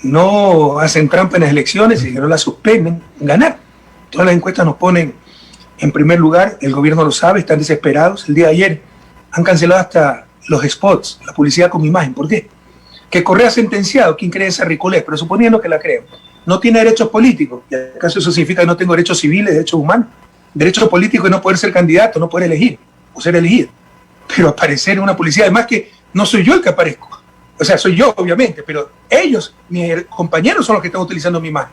no hacen trampa en las elecciones y que no las suspenden, ganar. Todas las encuestas nos ponen en primer lugar, el gobierno lo sabe, están desesperados. El día de ayer han cancelado hasta los spots, la publicidad con mi imagen. ¿Por qué? Que Correa sentenciado, ¿quién cree esa ridiculez? Pero suponiendo que la creo, no tiene derechos políticos. ¿Y acaso eso significa que no tengo derechos civiles, derechos humanos? Derechos políticos es no poder ser candidato, no poder elegir o ser elegido. Pero aparecer en una publicidad, además que no soy yo el que aparezco. O sea, soy yo, obviamente, pero ellos, mis compañeros, son los que están utilizando mi imagen.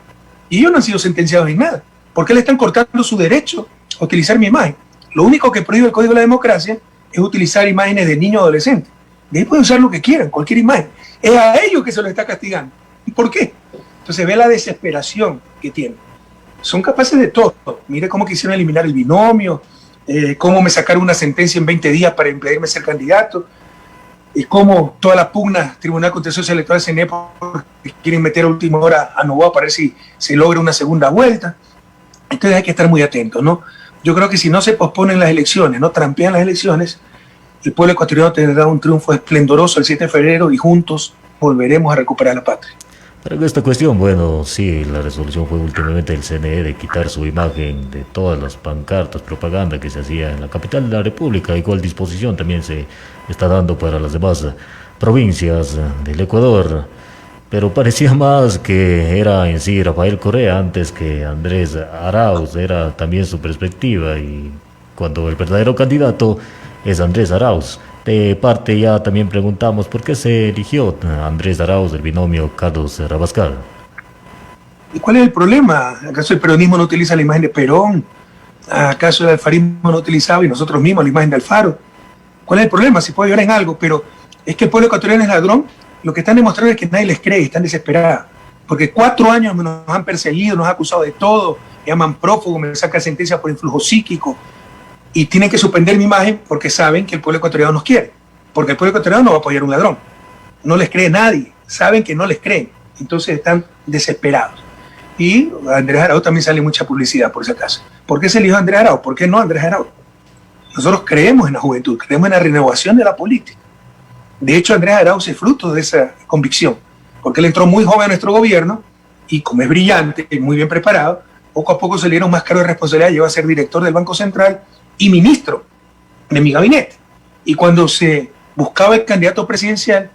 Y ellos no han sido sentenciados en nada. ¿Por qué le están cortando su derecho a utilizar mi imagen? Lo único que prohíbe el Código de la Democracia es utilizar imágenes de niños o adolescentes. De ahí pueden usar lo que quieran, cualquier imagen. Es a ellos que se los está castigando. ¿Y por qué? Entonces ve la desesperación que tienen. Son capaces de todo. Mire cómo quisieron eliminar el binomio, cómo me sacaron una sentencia en 20 días para impedirme ser candidato, y cómo toda la pugna Tribunal Contencioso Electoral CNE porque quieren meter a última hora a Noboa para ver si se logra una segunda vuelta. Entonces hay que estar muy atentos, ¿no? Yo creo que si no se posponen las elecciones, no trampean las elecciones, el pueblo ecuatoriano tendrá un triunfo esplendoroso el 7 de febrero y juntos volveremos a recuperar la patria. Pero en esta cuestión, bueno, sí, la resolución fue últimamente del CNE de quitar su imagen de todas las pancartas, propaganda que se hacía en la capital de la República. Igual disposición también se está dando para las demás provincias del Ecuador. Pero parecía más que era en sí Rafael Correa antes que Andrés Arauz, era también su perspectiva, y cuando el verdadero candidato es Andrés Arauz. De parte ya también preguntamos por qué se eligió Andrés Arauz del binomio Carlos Rabascal. ¿Y cuál es el problema? ¿Acaso el peronismo no utiliza la imagen de Perón? ¿Acaso el alfarismo no utilizaba y nosotros mismos la imagen de Alfaro? ¿Cuál es el problema? Si puedo ayudar en algo, pero es que el pueblo ecuatoriano es ladrón. Lo que están demostrando es que nadie les cree, están desesperados. Porque 4 años nos han perseguido, nos han acusado de todo, me llaman prófugo, me sacan sentencia por influjo psíquico. Y tienen que suspender mi imagen porque saben que el pueblo ecuatoriano nos quiere. Porque el pueblo ecuatoriano no va a apoyar a un ladrón. No les cree nadie. Saben que no les creen. Entonces están desesperados. Y a Andrés Arauz también sale mucha publicidad por ese caso. ¿Por qué se eligió a Andrés Arauz? ¿Por qué no a Andrés Arauz? Nosotros creemos en la juventud, creemos en la renovación de la política. De hecho, Andrés Arauz es fruto de esa convicción. Porque él entró muy joven a nuestro gobierno y como es brillante y muy bien preparado, poco a poco se le dieron más cargos de responsabilidad, llegó a ser director del Banco Central y ministro de mi gabinete. Y cuando se buscaba el candidato presidencial,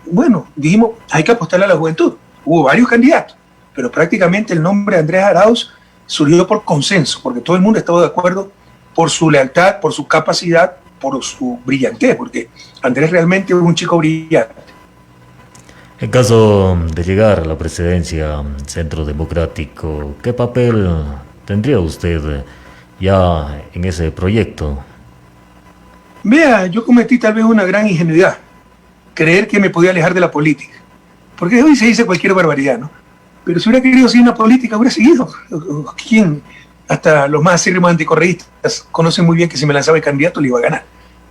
bueno, dijimos, hay que apostarle a la juventud. Hubo varios candidatos, pero prácticamente el nombre de Andrés Arauz surgió por consenso, porque todo el mundo estaba de acuerdo por su lealtad, por su capacidad, por su brillantez, porque Andrés realmente es un chico brillante. En caso de llegar a la presidencia Centro Democrático, ¿qué papel tendría usted ya en ese proyecto? Vea, yo cometí tal vez una gran ingenuidad, creer que me podía alejar de la política, porque hoy se dice cualquier barbaridad, ¿no? Pero si hubiera querido seguir una política, hubiera seguido. ¿Quién? Hasta los más acérrimos anticorreístas conocen muy bien que si me lanzaba el candidato le iba a ganar.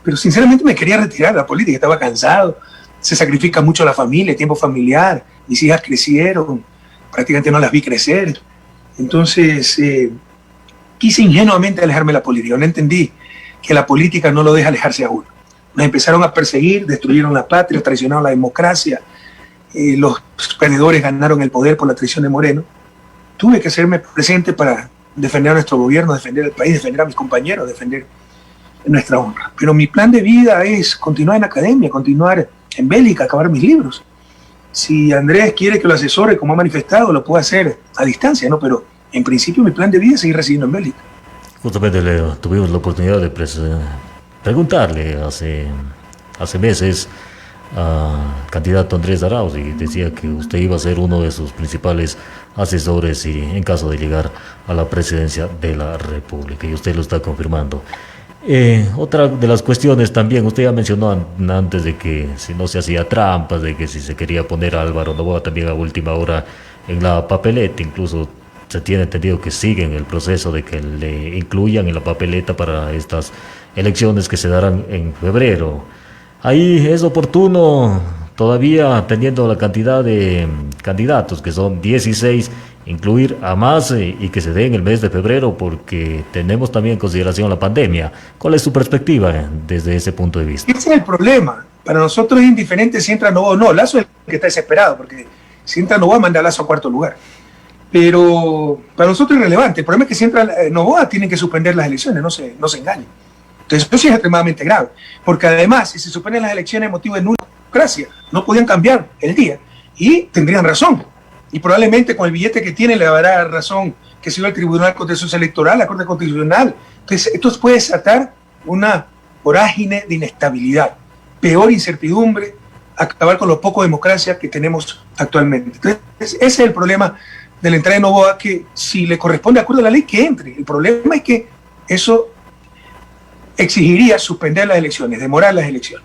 Pero sinceramente me quería retirar de la política, estaba cansado, se sacrifica mucho la familia, el tiempo familiar, mis hijas crecieron, prácticamente no las vi crecer. Entonces, quise ingenuamente alejarme de la política, no entendí que la política no lo deja alejarse a uno. Nos empezaron a perseguir, destruyeron la patria, traicionaron la democracia, los perdedores ganaron el poder por la traición de Moreno. Tuve que hacerme presente para defender a nuestro gobierno, defender al país, defender a mis compañeros, defender nuestra honra. Pero mi plan de vida es continuar en academia, continuar en Bélica, acabar mis libros. Si Andrés quiere que lo asesore, como ha manifestado, lo puedo hacer a distancia, ¿no? Pero en principio mi plan de vida es seguir residiendo en Bélica. Justamente tuvimos la oportunidad de preguntarle hace meses al candidato Andrés Arauz y decía que usted iba a ser uno de sus principales asesores y en caso de llegar a la presidencia de la República, y usted lo está confirmando. Otra de las cuestiones también, usted ya mencionó antes de que si no se hacía trampas, de que si se quería poner a Álvaro Noboa también a última hora en la papeleta, incluso se tiene entendido que siguen el proceso de que le incluyan en la papeleta para estas elecciones que se darán en febrero. Ahí es oportuno, todavía teniendo la cantidad de candidatos, que son 16, incluir a más y que se dé en el mes de febrero, porque tenemos también en consideración la pandemia. ¿Cuál es su perspectiva desde ese punto de vista? Ese es el problema. Para nosotros es indiferente si entra Noboa o no. Lazo es el que está desesperado, porque Si entra Novoa, manda Lazo a cuarto lugar. Pero para nosotros es irrelevante. El problema es que si entra Novoa, tienen que suspender las elecciones, no se engañen. Entonces, eso sí es extremadamente grave. Porque además, si se suspenden las elecciones, motivo de nula democracia, no podían cambiar el día. Y tendrían razón. Y probablemente con el billete que tienen le dará razón que se iba al Tribunal Contencioso Electoral, la Corte Constitucional. Entonces, esto puede desatar una vorágine de inestabilidad, peor incertidumbre, acabar con lo poco democracia que tenemos actualmente. Entonces, ese es el problema de la entrada de Novoa, que si le corresponde de acuerdo a la ley, que entre. El problema es que eso exigiría suspender las elecciones, demorar las elecciones.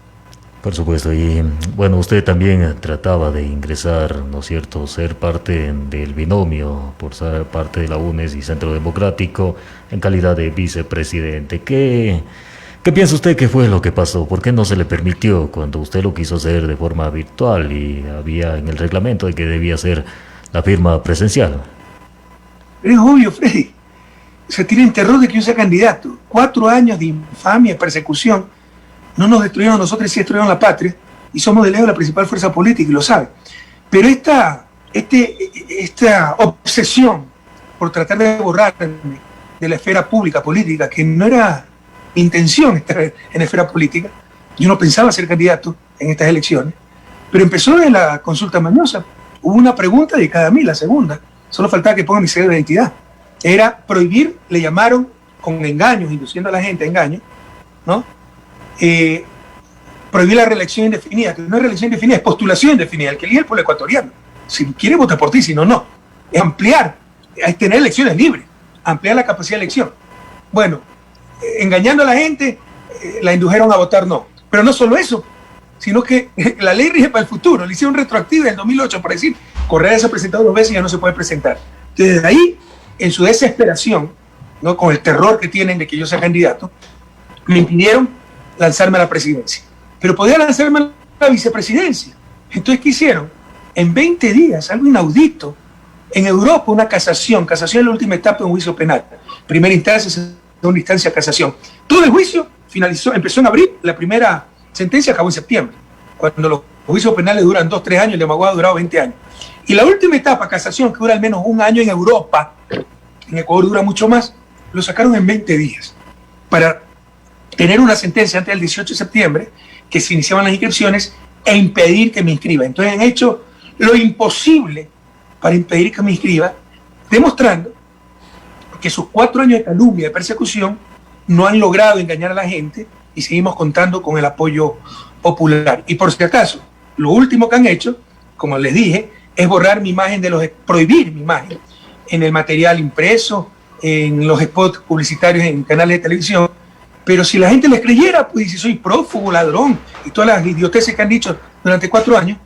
Por supuesto, y bueno, usted también trataba de ingresar, ¿no es cierto?, ser parte del binomio, por ser parte de la UNES y Centro Democrático, en calidad de vicepresidente. ¿Qué piensa usted que fue lo que pasó? ¿Por qué no se le permitió cuando usted lo quiso hacer de forma virtual y había en el reglamento de que debía ser la firma presencial? Pero es obvio, Freddy. Se tiene terror de que yo sea candidato. 4 años de infamia, persecución. No nos destruyeron a nosotros, sí destruyeron la patria. Y somos de lejos la principal fuerza política, y lo sabe. Pero esta obsesión por tratar de borrarme de la esfera pública, política, que no era intención estar en la esfera política. Yo no pensaba ser candidato en estas elecciones. Pero empezó de la consulta mañosa. Hubo una pregunta dedicada a mí, la segunda. Solo faltaba que ponga mi sello de identidad. Era prohibir, le llamaron con engaños, induciendo a la gente a engaños, ¿no? Prohibir la reelección indefinida, que no es reelección indefinida, es postulación indefinida, el que elige el pueblo ecuatoriano. Si quiere, vota por ti, si no, no. Es ampliar, es tener elecciones libres, ampliar la capacidad de elección. Bueno, engañando a la gente, la indujeron a votar no. Pero no solo eso, sino que la ley rige para el futuro. Le hicieron retroactiva en el 2008 para decir, Correa se ha presentado 2 veces y ya no se puede presentar. Entonces, desde ahí, en su desesperación, ¿no?, con el terror que tienen de que yo sea candidato, me impidieron lanzarme a la presidencia. Pero podía lanzarme a la vicepresidencia. Entonces, ¿qué hicieron? En 20 días, algo inaudito, en Europa una casación es la última etapa de un juicio penal. Primera instancia, segunda instancia, casación. Todo el juicio finalizó, empezó en abril, la primera sentencia acabó en septiembre. Cuando los juicios penales duran 2-3 años, el de Magua ha durado 20 años. Y la última etapa, casación, que dura al menos 1 año en Europa, en Ecuador dura mucho más, lo sacaron en 20 días. Para tener una sentencia antes del 18 de septiembre, que se iniciaban las inscripciones, e impedir que me inscriba. Entonces han hecho lo imposible para impedir que me inscriba, demostrando que sus 4 años de calumnia, de persecución, no han logrado engañar a la gente y seguimos contando con el apoyo popular. Y por si acaso, lo último que han hecho, como les dije, es borrar mi imagen prohibir mi imagen en el material impreso, en los spots publicitarios en canales de televisión. Pero si la gente les creyera, pues si soy prófugo, ladrón y todas las idioteces que han dicho durante 4 años,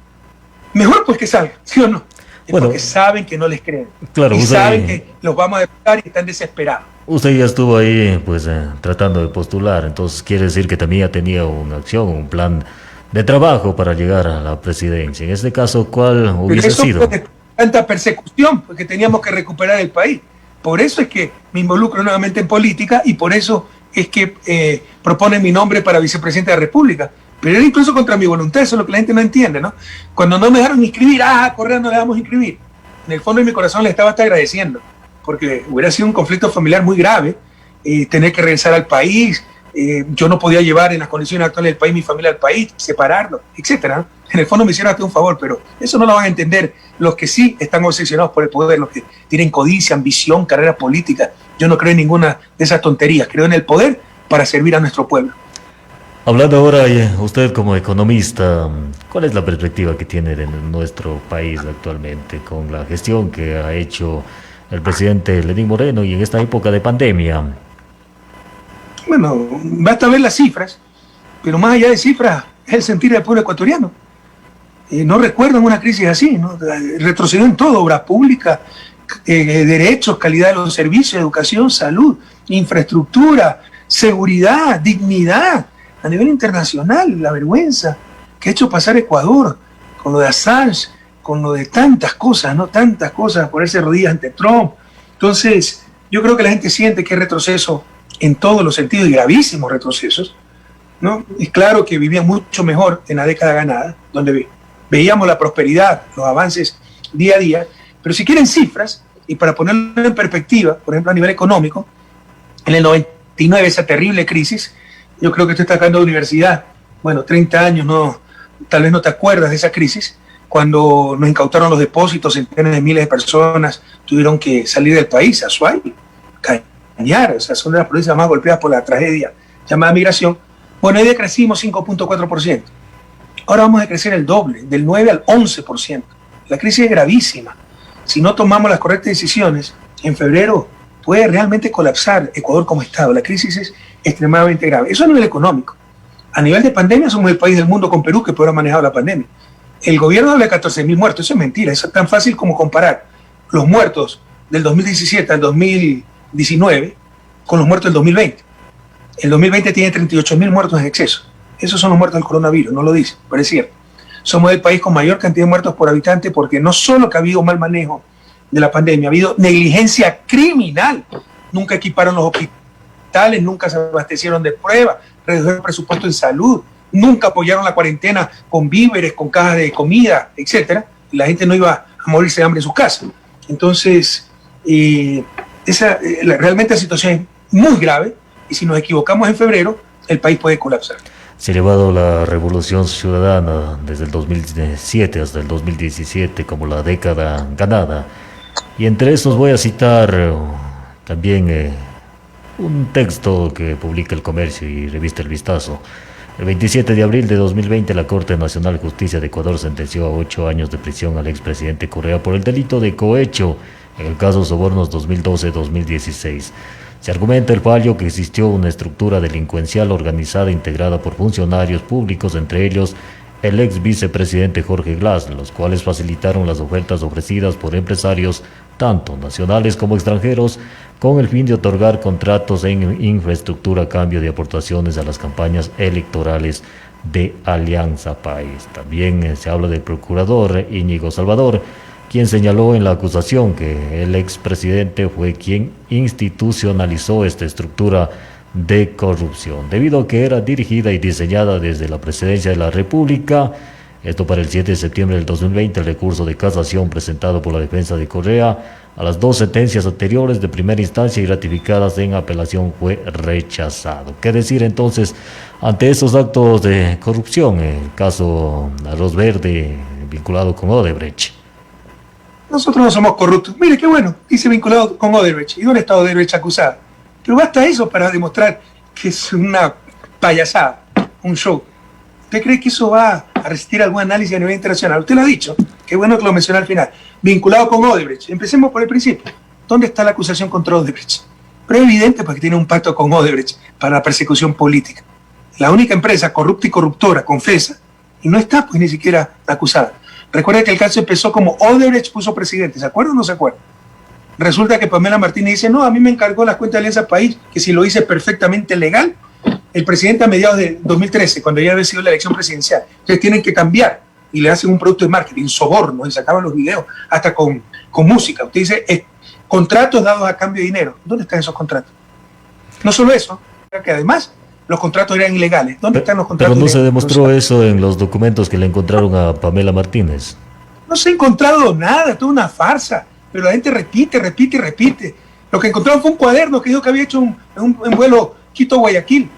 mejor pues que salga, ¿sí o no? Es bueno, porque saben que no les creen. Claro, y saben que los vamos a depurar y están desesperados. Usted ya estuvo ahí pues tratando de postular, entonces quiere decir que también ya tenía una acción, un plan de trabajo para llegar a la presidencia. En este caso, ¿cuál hubiese sido? Tanta persecución, porque teníamos que recuperar el país. Por eso es que me involucro nuevamente en política y por eso es que proponen mi nombre para vicepresidente de la República. Pero era incluso contra mi voluntad, eso es lo que la gente no entiende, ¿no? Cuando no me dejaron inscribir, Correa no le damos inscribir. En el fondo de mi corazón le estaba hasta agradeciendo, porque hubiera sido un conflicto familiar muy grave, tener que regresar al país, yo no podía llevar en las condiciones actuales del país mi familia al país, separarlo, etcétera, ¿no? En el fondo me hicieron hasta un favor, pero eso no lo van a entender los que sí están obsesionados por el poder, los que tienen codicia, ambición, carrera política. Yo no creo en ninguna de esas tonterías, creo en el poder para servir a nuestro pueblo. Hablando ahora, usted como economista, ¿cuál es la perspectiva que tiene de nuestro país actualmente con la gestión que ha hecho el presidente Lenín Moreno y en esta época de pandemia? Bueno, basta ver las cifras, pero más allá de cifras es el sentir del pueblo ecuatoriano. No recuerdo una crisis así, ¿no? Retrocedió en todo, obra pública, derechos, calidad de los servicios, educación, salud, infraestructura, seguridad, dignidad. A nivel internacional, la vergüenza que ha hecho pasar Ecuador con lo de Assange, con lo de tantas cosas, ¿no? Tantas cosas, ponerse rodillas ante Trump. Entonces, yo creo que la gente siente que hay retroceso en todos los sentidos y gravísimos retrocesos, ¿no? Es claro que vivían mucho mejor en la década ganada, donde veíamos la prosperidad, los avances día a día, pero si quieren cifras, y para ponerlo en perspectiva, por ejemplo a nivel económico, en el 99, esa terrible crisis, yo creo que tú estás sacando de universidad, bueno, 30 años, no, tal vez no te acuerdas de esa crisis, cuando nos incautaron los depósitos, centenares de miles de personas tuvieron que salir del país, Azuay, Cañar, o sea, son de las provincias más golpeadas por la tragedia llamada migración. Bueno, ahí decrecimos 5.4%. Ahora vamos a crecer el doble, del 9 al 11%. La crisis es gravísima. Si no tomamos las correctas decisiones, en febrero puede realmente colapsar Ecuador como Estado. La crisis es extremadamente grave. Eso a nivel económico. A nivel de pandemia somos el país del mundo con Perú que peor ha manejado la pandemia. El gobierno habla de 14.000 muertos. Eso es mentira. Es tan fácil como comparar los muertos del 2017 al 2019 con los muertos del 2020. El 2020 tiene 38.000 muertos en exceso. Esos son los muertos del coronavirus, no lo dice, pero es cierto. Somos el país con mayor cantidad de muertos por habitante porque no solo que ha habido mal manejo de la pandemia, ha habido negligencia criminal. Nunca equiparon los hospitales, nunca se abastecieron de pruebas, redujeron el presupuesto en salud, nunca apoyaron la cuarentena con víveres, con cajas de comida, etcétera. Y la gente no iba a morirse de hambre en sus casas. Entonces, realmente la situación es muy grave y si nos equivocamos en febrero, el país puede colapsar. Se ha llevado la revolución ciudadana desde el 2007 hasta el 2017 como la década ganada. Y entre estos voy a citar también un texto que publica El Comercio y Revista El Vistazo. El 27 de abril de 2020, la Corte Nacional de Justicia de Ecuador sentenció a 8 años de prisión al expresidente Correa por el delito de cohecho en el caso Sobornos 2012-2016. Se argumenta el fallo que existió una estructura delincuencial organizada integrada por funcionarios públicos, entre ellos el ex vicepresidente Jorge Glass, los cuales facilitaron las ofertas ofrecidas por empresarios, tanto nacionales como extranjeros, con el fin de otorgar contratos en infraestructura a cambio de aportaciones a las campañas electorales de Alianza País. También se habla del procurador Íñigo Salvador, quien señaló en la acusación que el expresidente fue quien institucionalizó esta estructura de corrupción, debido a que era dirigida y diseñada desde la presidencia de la República. Esto para el 7 de septiembre del 2020, el recurso de casación presentado por la defensa de Correa a las 2 sentencias anteriores de primera instancia y ratificadas en apelación fue rechazado. ¿Qué decir entonces ante estos actos de corrupción? El caso Arroz Verde vinculado con Odebrecht. Nosotros no somos corruptos. Mire, qué bueno, dice vinculado con Odebrecht. ¿Y dónde está Odebrecht acusada? Pero basta eso para demostrar que es una payasada, un show. ¿Usted cree que eso va a resistir algún análisis a nivel internacional? Usted lo ha dicho, qué bueno que lo mencionó al final. Vinculado con Odebrecht. Empecemos por el principio. ¿Dónde está la acusación contra Odebrecht? Pero es evidente porque tiene un pacto con Odebrecht para la persecución política. La única empresa corrupta y corruptora, confesa, y no está pues ni siquiera acusada. Recuerda que el caso empezó como Odebrecht puso presidente, ¿se acuerda o no se acuerda? Resulta que Pamela Martínez dice, no, a mí me encargó la cuenta de Alianza País, que si lo hice perfectamente legal, el presidente a mediados de 2013, cuando ya había sido la elección presidencial, entonces tienen que cambiar y le hacen un producto de marketing, sobornos, y sacaban los videos, hasta con música. Usted dice, contratos dados a cambio de dinero. ¿Dónde están esos contratos? No solo eso, que además los contratos eran ilegales. ¿Dónde están los contratos? Pero no se demostró eso en los documentos que le encontraron a Pamela Martínez. No se ha encontrado nada, toda una farsa, pero la gente repite. Lo que encontraron fue un cuaderno que dijo que había hecho un vuelo Quito-Guayaquil.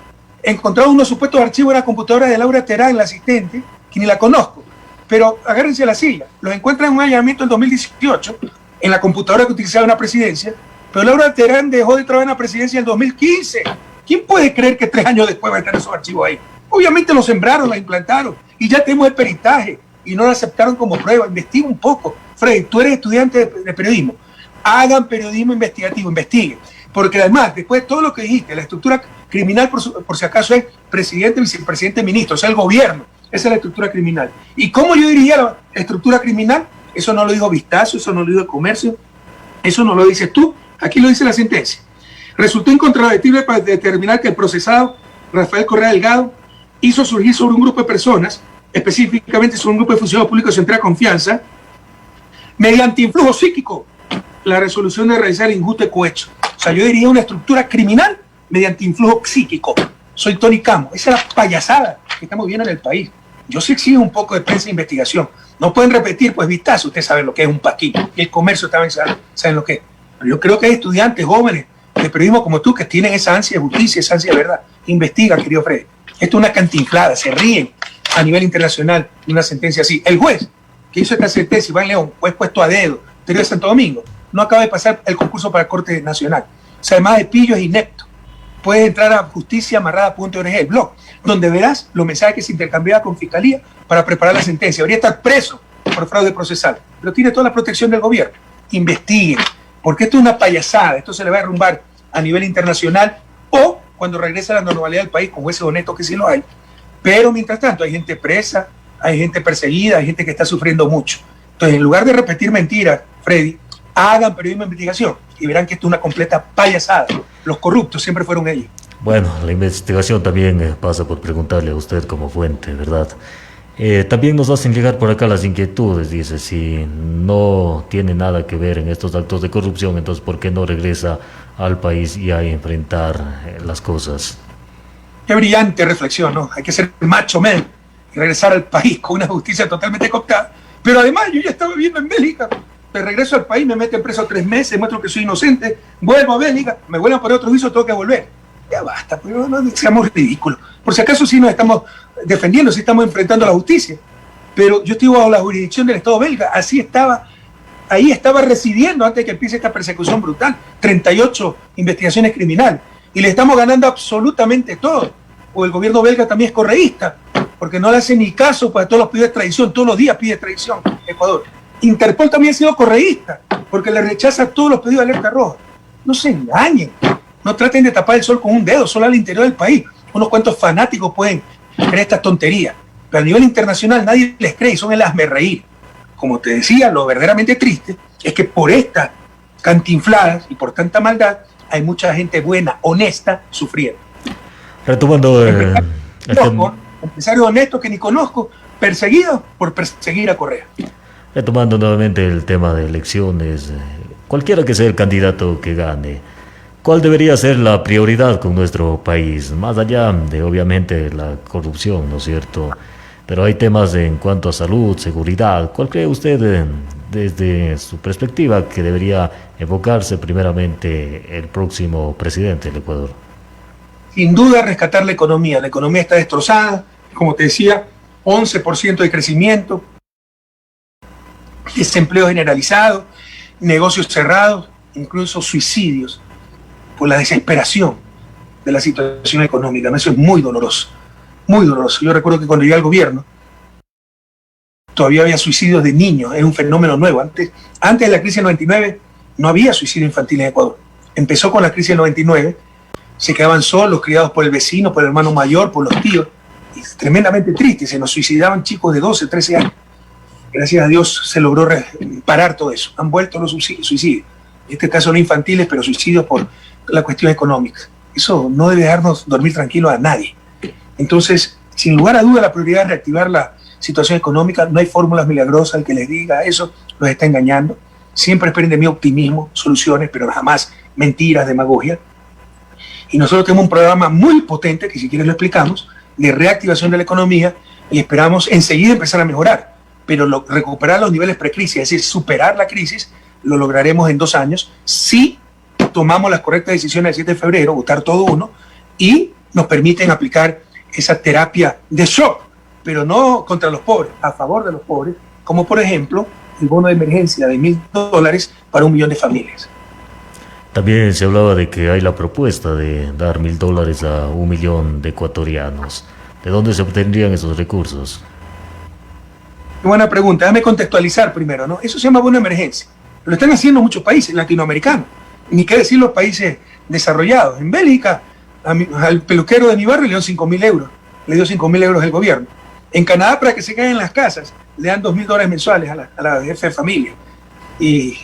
Encontraron unos supuestos archivos de la computadora de Laura Terán, la asistente, que ni la conozco. Pero agárrense a la silla. Los encuentran en un allanamiento en 2018, en la computadora que utilizaba en la presidencia, pero Laura Terán dejó de trabajar en la presidencia en el 2015. ¿Quién puede creer que 3 años después van a estar esos archivos ahí? Obviamente los sembraron, la implantaron, y ya tenemos el peritaje, y no lo aceptaron como prueba. Investiga un poco. Freddy, tú eres estudiante de periodismo. Hagan periodismo investigativo, investiguen. Porque además, después de todo lo que dijiste, la estructura criminal, por si acaso, es presidente, vicepresidente, ministro, o sea, el gobierno. Esa es la estructura criminal. ¿Y cómo yo diría la estructura criminal? Eso no lo dijo Vistazo, eso no lo dijo El Comercio, eso no lo dices tú, aquí lo dice la sentencia. Resultó incontradictible para determinar que el procesado, Rafael Correa Delgado, hizo surgir sobre un grupo de personas, específicamente sobre un grupo de funcionarios públicos de entera confianza, mediante influjo psíquico, la resolución de realizar injusto cohecho. O sea, yo diría una estructura criminal mediante influjo psíquico. Soy Tony Camo. Esa es la payasada que estamos viendo en el país. yo sí exijo un poco de prensa e investigación. No pueden repetir, pues vistazo, ustedes saben lo que es un paquito, y el comercio también saben lo que es. Pero yo creo que hay estudiantes jóvenes de periodismo como tú que tienen esa ansia de justicia, esa ansia de verdad. Investiga, querido Freddy. Esto es una cantinflada, se ríen a nivel internacional de una sentencia así. El juez que hizo esta sentencia, Iván León, juez puesto a dedo, interior de Santo Domingo, no acaba de pasar el concurso para la Corte Nacional. O sea, además de pillo es inepto. Puedes entrar a justiciaamarrada.org, el blog, donde verás los mensajes que se intercambiaba con Fiscalía para preparar la sentencia. Debería estar preso por fraude procesal, pero tiene toda la protección del gobierno. Investiguen, porque esto es una payasada, esto se le va a derrumbar a nivel internacional o cuando regrese a la normalidad del país, con jueces honestos que sí lo hay. Pero mientras tanto hay gente presa, hay gente perseguida, hay gente que está sufriendo mucho. Entonces, en lugar de repetir mentiras, Freddy, hagan periodismo de investigación y verán que esto es una completa payasada. Los corruptos siempre fueron ellos. Bueno, la investigación también pasa por preguntarle a usted como fuente, ¿verdad? También nos hacen llegar por acá las inquietudes, dice, si no tiene nada que ver en estos actos de corrupción, entonces ¿por qué no regresa al país y a enfrentar las cosas? Qué brillante reflexión, ¿no? Hay que ser macho man y regresar al país con una justicia totalmente cooptada. Pero además yo ya estaba viviendo en Bélgica, me regreso al país, me meten preso 3 meses, muestro que soy inocente, vuelvo a Bélgica, me vuelven a poner otro juicio, tengo que volver. Ya basta, pero no seamos ridículos. Por si acaso sí nos estamos defendiendo, sí estamos enfrentando a la justicia. Pero yo estoy bajo la jurisdicción del Estado belga, así estaba, ahí estaba residiendo antes de que empiece esta persecución brutal, 38 investigaciones criminales, y le estamos ganando absolutamente todo. O el gobierno belga también es correísta, porque no le hace ni caso para todos los pedidos de extradición, todos los días pide extradición Ecuador. Interpol también ha sido correísta, porque le rechaza todos los pedidos de alerta roja. No se engañen, no traten de tapar el sol con un dedo, solo al interior del país. Unos cuantos fanáticos pueden creer estas tonterías, pero a nivel internacional nadie les cree y son el hazmerreír. Como te decía, lo verdaderamente triste es que por estas cantinfladas y por tanta maldad hay mucha gente buena, honesta, sufriendo. Retomando empresarios honestos que ni conozco, perseguidos por perseguir a Correa. Retomando nuevamente el tema de elecciones, cualquiera que sea el candidato que gane, ¿cuál debería ser la prioridad con nuestro país? Más allá de, obviamente, la corrupción, ¿no es cierto? Pero hay temas en cuanto a salud, seguridad. ¿Cuál cree usted, desde su perspectiva, que debería enfocarse primeramente el próximo presidente del Ecuador? Sin duda, rescatar la economía. La economía está destrozada, como te decía, 11% de crecimiento, desempleo generalizado, negocios cerrados, incluso suicidios por la desesperación de la situación económica. Eso es muy doloroso, muy doloroso. Yo recuerdo que cuando llegué al gobierno, todavía había suicidios de niños, es un fenómeno nuevo. Antes de la crisis del 99, no había suicidio infantil en Ecuador. Empezó con la crisis del 99, se quedaban solos, criados por el vecino, por el hermano mayor, por los tíos, y tremendamente triste, se nos suicidaban chicos de 12, 13 años. Gracias a Dios se logró parar todo eso. Han vuelto los suicidios. En este caso no infantiles, pero suicidios por la cuestión económica. Eso no debe dejarnos dormir tranquilos a nadie. Entonces, sin lugar a duda, la prioridad es reactivar la situación económica. No hay fórmulas milagrosas. El que les diga eso los está engañando. Siempre esperen de mí optimismo, soluciones, pero jamás mentiras, demagogia. Y nosotros tenemos un programa muy potente, que si quieres lo explicamos, de reactivación de la economía, y esperamos enseguida empezar a mejorar. Pero recuperar los niveles precrisis, es decir, superar la crisis, lo lograremos en 2 años si tomamos las correctas decisiones el 7 de febrero, votar todo uno, y nos permiten aplicar esa terapia de shock, pero no contra los pobres, a favor de los pobres, como por ejemplo el bono de emergencia de $1.000 para 1 millón de familias. También se hablaba de que hay la propuesta de dar $1.000 a 1 millón de ecuatorianos. ¿De dónde se obtendrían esos recursos? Qué buena pregunta. Déjame contextualizar primero, ¿no? Eso se llama bono de emergencia. Lo están haciendo muchos países latinoamericanos. Ni qué decir los países desarrollados. En Bélgica, al peluquero de mi barrio le dio 5.000 euros. Le dio 5.000 euros el gobierno. En Canadá, para que se queden en las casas, le dan $2.000 mensuales a la jefe de familia. Y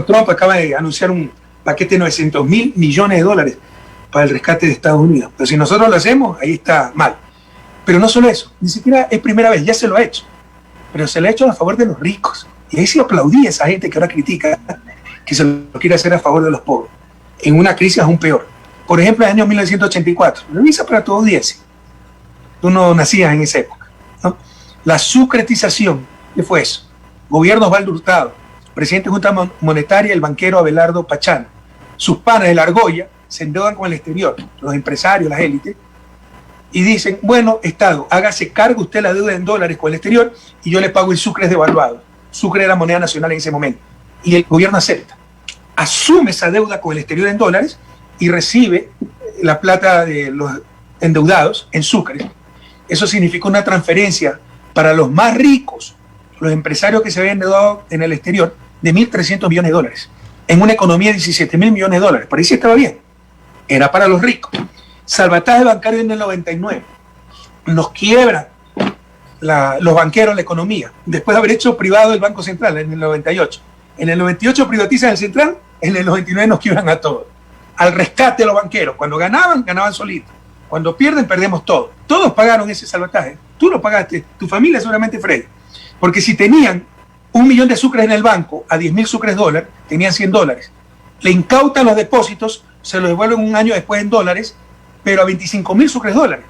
Trump acaba de anunciar un paquete de $900.000 millones para el rescate de Estados Unidos. Pero si nosotros lo hacemos, ahí está mal. Pero no solo eso, ni siquiera es primera vez, ya se lo ha hecho. Pero se lo ha hecho a favor de los ricos. Y ahí sí aplaudí a esa gente que ahora critica que se lo quiere hacer a favor de los pobres. En una crisis aún peor. Por ejemplo, en el año 1984, revisa para todos 10. Tú no nacías en esa época, ¿no? La sucretización, ¿qué fue eso? Gobierno Osvaldo Hurtado, presidente de Junta Monetaria, el banquero Abelardo Pachano. Sus panas de la argolla se endeudan con el exterior, los empresarios, las élites, y dicen, bueno, Estado, hágase cargo usted la deuda en dólares con el exterior y yo le pago en sucres devaluados. Sucre era moneda nacional en ese momento. Y el gobierno acepta. Asume esa deuda con el exterior en dólares y recibe la plata de los endeudados en sucre. Eso significa una transferencia para los más ricos, los empresarios que se habían endeudado en el exterior, de 1.300 millones de dólares. En una economía de 17.000 millones de dólares. Por ahí sí estaba bien. Era para los ricos. Salvataje bancario en el 99. Nos quiebran los banqueros la economía. Después de haber hecho privado el Banco Central en el 98. En el 98 privatizan el Central, en el 99 nos quiebran a todos. Al rescate de los banqueros. Cuando ganaban, ganaban solitos. Cuando pierden, perdemos todo. Todos pagaron ese salvataje. Tú lo pagaste, tu familia seguramente, Freddy. Porque si tenían 1 millón de sucres en el banco, a 10.000 sucres dólar, tenían 100 dólares. Le incautan los depósitos, se los devuelven un año después en dólares, pero a 25.000 sucres dólares.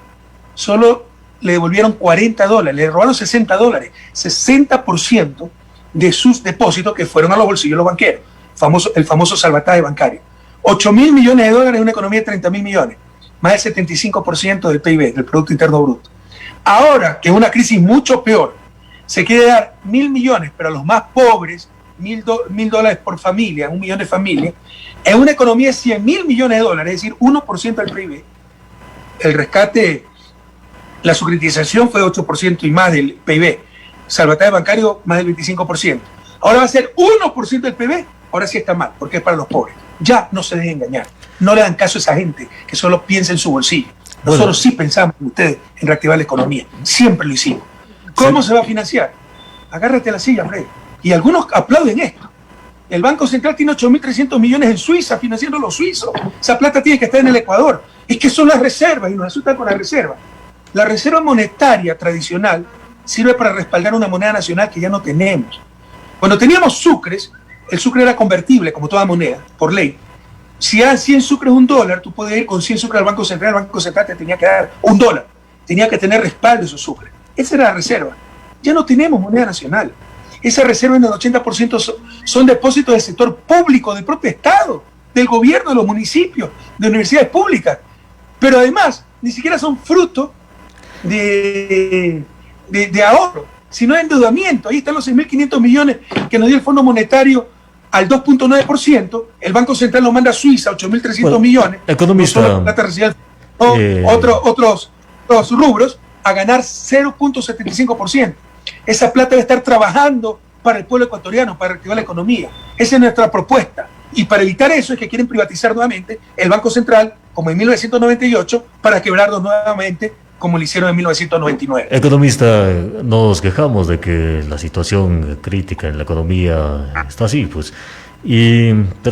Solo le devolvieron 40 dólares, le robaron 60 dólares, 60% de sus depósitos que fueron a los bolsillos de los banqueros, el famoso salvataje bancario. 8.000 millones de dólares en una economía de 30.000 millones, más del 75% del PIB, del Producto Interno Bruto. Ahora, que es una crisis mucho peor, se quiere dar 1.000 millones, pero a los más pobres, 1.000 dólares por familia, 1 millón de familias, en una economía de 100.000 millones de dólares, es decir, 1% del PIB. El rescate, la sucretización fue 8% y más del PIB. Salvataje bancario, más del 25%. Ahora va a ser 1% del PIB. Ahora sí está mal, porque es para los pobres. Ya no se dejen engañar. No le dan caso a esa gente que solo piensa en su bolsillo. Nosotros sí pensamos en ustedes en reactivar la economía. Siempre lo hicimos. ¿Cómo se va a financiar? Agárrate a la silla, Fred. Y algunos aplauden esto. El Banco Central tiene 8.300 millones en Suiza financiando a los suizos. Esa plata tiene que estar en el Ecuador. Es que son las reservas y nos asustan con las reservas. La reserva monetaria tradicional sirve para respaldar una moneda nacional que ya no tenemos. Cuando teníamos sucres, el sucre era convertible como toda moneda, por ley. Si a 100 sucres $1, tú puedes ir con 100 sucres al Banco Central, el Banco Central te tenía que dar $1. Tenía que tener respaldo esos sucres. Esa era la reserva. Ya no tenemos moneda nacional. Esa reserva en el 80% son depósitos del sector público, del propio Estado, del gobierno, de los municipios, de universidades públicas. Pero además, ni siquiera son fruto de ahorro, sino de endeudamiento. Ahí están los 6.500 millones que nos dio el Fondo Monetario al 2.9%. El Banco Central nos manda a Suiza 8.300 millones. Economista. Otros rubros a ganar 0.75%. Esa plata debe estar trabajando para el pueblo ecuatoriano, para reactivar la economía. Esa es nuestra propuesta. Y para evitar eso es que quieren privatizar nuevamente el Banco Central, como en 1998, para quebrarnos nuevamente, como lo hicieron en 1999. Economista, nos quejamos de que la situación crítica en la economía está así, pues. Pero